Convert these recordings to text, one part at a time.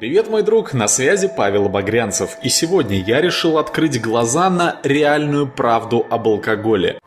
Привет, мой друг, на связи Павел Багрянцев, и сегодня я решил открыть глаза на реальную правду об алкоголе.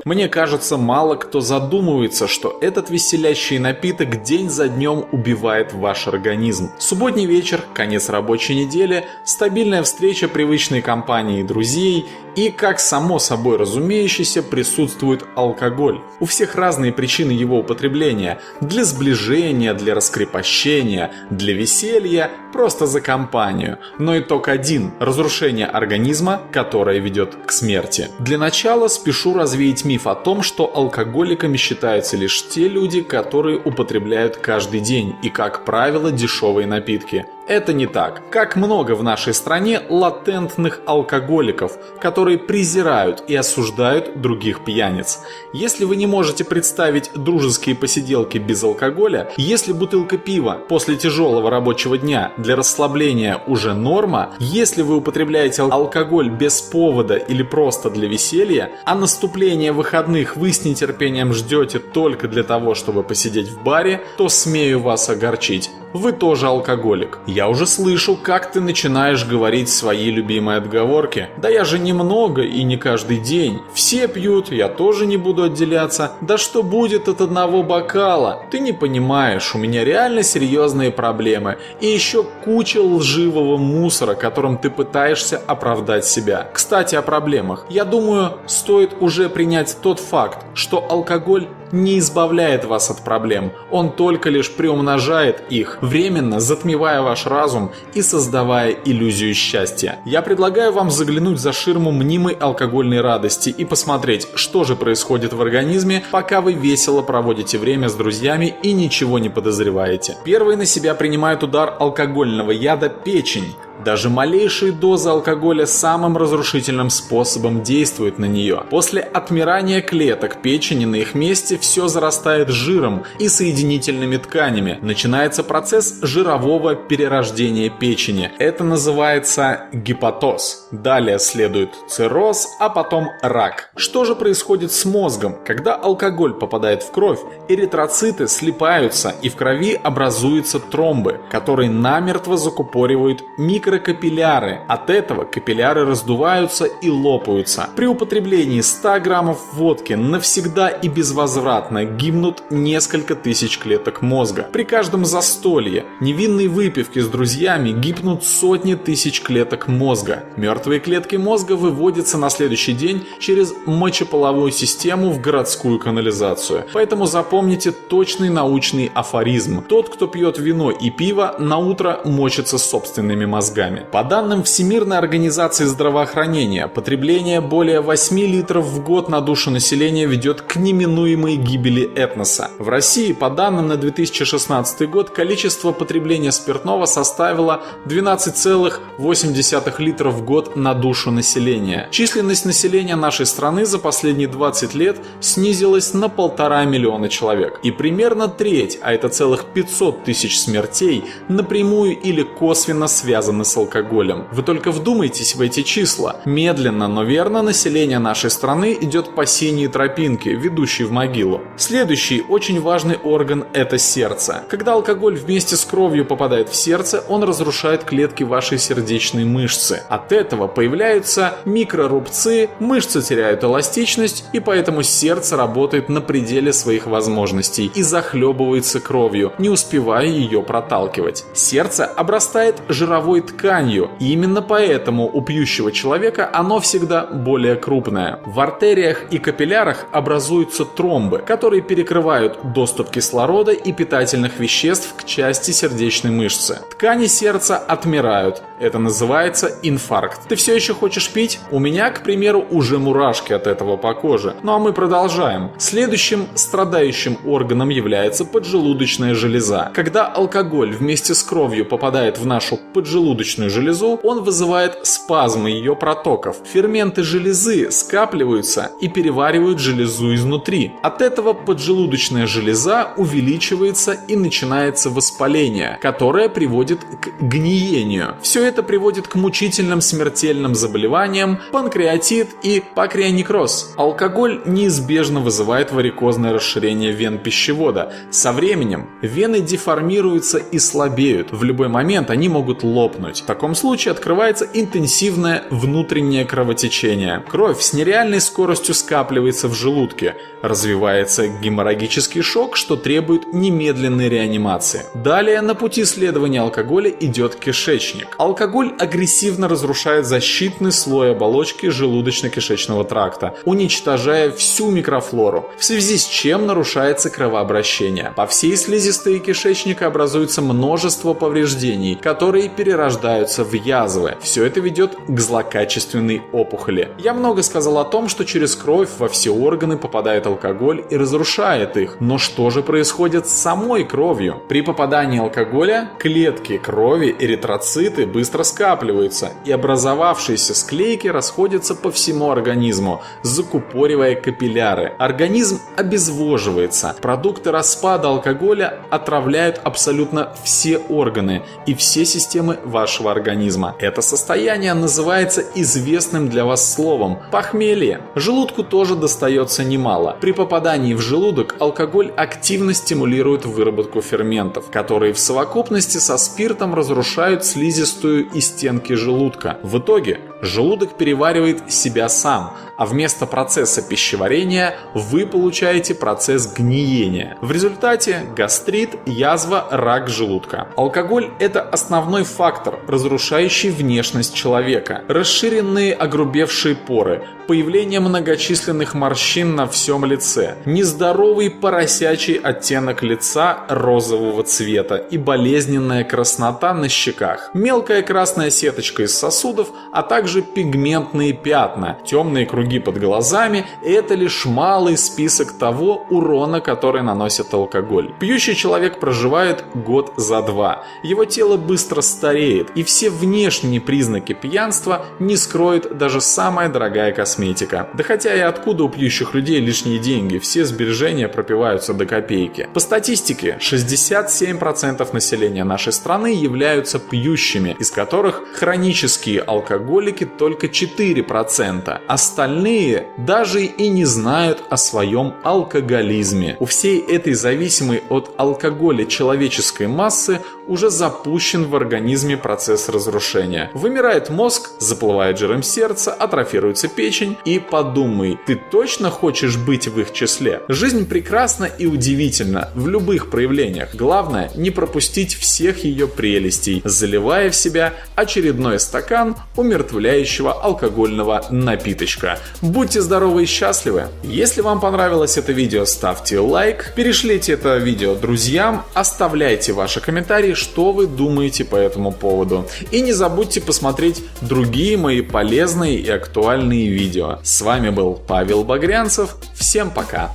Мне кажется, мало кто задумывается, что этот веселящий напиток день за днем убивает ваш организм. Субботний вечер, конец рабочей недели, стабильная встреча привычной компании и друзей и, как само собой разумеющееся, присутствует алкоголь. У всех разные причины его употребления. Для сближения, для раскрепощения, для веселья, просто за компанию. Но итог один – разрушение организма, которое ведет к смерти. Для начала спешу развеять миф о том, что алкоголиками считаются лишь те люди, которые употребляют каждый день и, как правило, дешевые напитки. Это не так. Как много в нашей стране латентных алкоголиков, которые презирают и осуждают других пьяниц. Если вы не можете представить дружеские посиделки без алкоголя, если бутылка пива после тяжелого рабочего дня для расслабления уже норма, если вы употребляете алкоголь без повода или просто для веселья, а наступление выходных вы с нетерпением ждете только для того, чтобы посидеть в баре, то смею вас огорчить. Вы тоже алкоголик. Я уже слышу, как ты начинаешь говорить свои любимые отговорки. Да я же немного и не каждый день. Все пьют, я тоже не буду отделяться. Да что будет от одного бокала? Ты не понимаешь, у меня реально серьезные проблемы. И еще куча лживого мусора, которым ты пытаешься оправдать себя. Кстати, о проблемах. Я думаю, стоит уже принять тот факт, что алкоголь не избавляет вас от проблем, он только лишь приумножает их, временно затмевая ваш разум и создавая иллюзию счастья. Я предлагаю вам заглянуть за ширму мнимой алкогольной радости и посмотреть, что же происходит в организме, пока вы весело проводите время с друзьями и ничего не подозреваете. Первой на себя принимает удар алкогольного яда печень. Даже малейшие дозы алкоголя самым разрушительным способом действуют на нее. После отмирания клеток печени на их месте все зарастает жиром и соединительными тканями. Начинается процесс жирового перерождения печени. Это называется гепатоз. Далее следует цирроз, а потом рак. Что же происходит с мозгом? Когда алкоголь попадает в кровь, эритроциты слипаются и в крови образуются тромбы, которые намертво закупоривают микрокапилляры. От этого капилляры раздуваются и лопаются. При употреблении 100 граммов водки навсегда и безвозвратно гибнут несколько тысяч клеток мозга. При каждом застолье, невинной выпивке с друзьями гибнут сотни тысяч клеток мозга. Мертвые клетки мозга выводятся на следующий день через мочеполовую систему в городскую канализацию. Поэтому запомните точный научный афоризм. Тот, кто пьет вино и пиво, на утро мочится собственными мозгами. По данным Всемирной организации здравоохранения, потребление более 8 литров в год на душу населения ведет к неминуемой гибели этноса. В России, по данным на 2016 год, количество потребления спиртного составило 12,8 литров в год на душу населения. Численность населения нашей страны за последние 20 лет снизилась на 1,5 миллиона человек. И примерно треть, а это целых 500 тысяч смертей, напрямую или косвенно связаны с алкоголем. Вы только вдумайтесь в эти числа. Медленно, но верно население нашей страны идет по синей тропинке, ведущей в могилу. Следующий очень важный орган – это сердце. Когда алкоголь вместе с кровью попадает в сердце, он разрушает клетки вашей сердечной мышцы. От этого появляются микрорубцы, мышцы теряют эластичность, и поэтому сердце работает на пределе своих возможностей и захлебывается кровью, не успевая ее проталкивать. Сердце обрастает жировой тканью, и именно поэтому у пьющего человека оно всегда более крупное. В артериях и капиллярах образуются тромбы, которые перекрывают доступ кислорода и питательных веществ к части сердечной мышцы. Ткани сердца отмирают. Это называется инфаркт. Ты все еще хочешь пить? У меня, к примеру, уже мурашки от этого по коже. Ну а мы продолжаем. Следующим страдающим органом является поджелудочная железа. Когда алкоголь вместе с кровью попадает в нашу поджелудочную железу, он вызывает спазмы ее протоков. Ферменты железы скапливаются и переваривают железу изнутри. От этого поджелудочная железа увеличивается и начинается воспаление, которое приводит к гниению. Все это приводит к мучительным смертям смертельным заболеваниям панкреатит и панкреонекроз. Алкоголь неизбежно вызывает варикозное расширение вен пищевода. Со временем вены деформируются и слабеют. В любой момент они могут лопнуть. В таком случае открывается интенсивное внутреннее кровотечение. Кровь с нереальной скоростью скапливается в желудке. Развивается геморрагический шок, что требует немедленной реанимации. Далее на пути следования алкоголя идет кишечник. Алкоголь агрессивно разрушает защитный слой оболочки желудочно-кишечного тракта, уничтожая всю микрофлору, в связи с чем нарушается кровообращение. По всей слизистой кишечника образуется множество повреждений, которые перерождаются в язвы. Все это ведет к злокачественной опухоли. Я много сказал о том, что через кровь во все органы попадает алкоголь и разрушает их. Но что же происходит с самой кровью? При попадании алкоголя клетки крови, эритроциты быстро скапливаются, и образовавшиеся склейки расходятся по всему организму, закупоривая капилляры. Организм обезвоживается. Продукты распада алкоголя отравляют абсолютно все органы и все системы вашего организма. Это состояние называется известным для вас словом похмелье. Желудку тоже достается немало. При попадании в желудок алкоголь активно стимулирует выработку ферментов, которые в совокупности со спиртом разрушают слизистую и стенки желудка. В итоге желудок переваривает себя сам, а вместо процесса пищеварения вы получаете процесс гниения. В результате гастрит, язва, рак желудка. Алкоголь – это основной фактор, разрушающий внешность человека. Расширенные огрубевшие поры, появление многочисленных морщин на всем лице, нездоровый поросячий оттенок лица розового цвета и болезненная краснота на щеках, мелкая красная сеточка из сосудов, а также пигментные пятна, темные круги под глазами – это лишь малый список того урона, который наносит алкоголь. Пьющий человек проживает год за два, его тело быстро стареет, и все внешние признаки пьянства не скроет даже самая дорогая косметика. Да хотя и откуда у пьющих людей лишние деньги, все сбережения пропиваются до копейки. По статистике, 67% населения нашей страны являются пьющими, из которых хронические алкоголики только 4%. Остальные даже и не знают о своем алкоголизме. У всей этой зависимой от алкоголя человеческой массы уже запущен в организме процесс разрушения. Вымирает мозг, заплывает жиром сердце, атрофируется печень, и подумай, ты точно хочешь быть в их числе? Жизнь прекрасна и удивительна в любых проявлениях. Главное не пропустить всех ее прелестей, заливая в себя очередной стакан умиротворяющего алкогольного напиточка. Будьте здоровы и счастливы! Если вам понравилось это видео, ставьте лайк, перешлите это видео друзьям, оставляйте ваши комментарии, что вы думаете по этому поводу. И не забудьте посмотреть другие мои полезные и актуальные видео. С вами был Павел Багрянцев. Всем пока!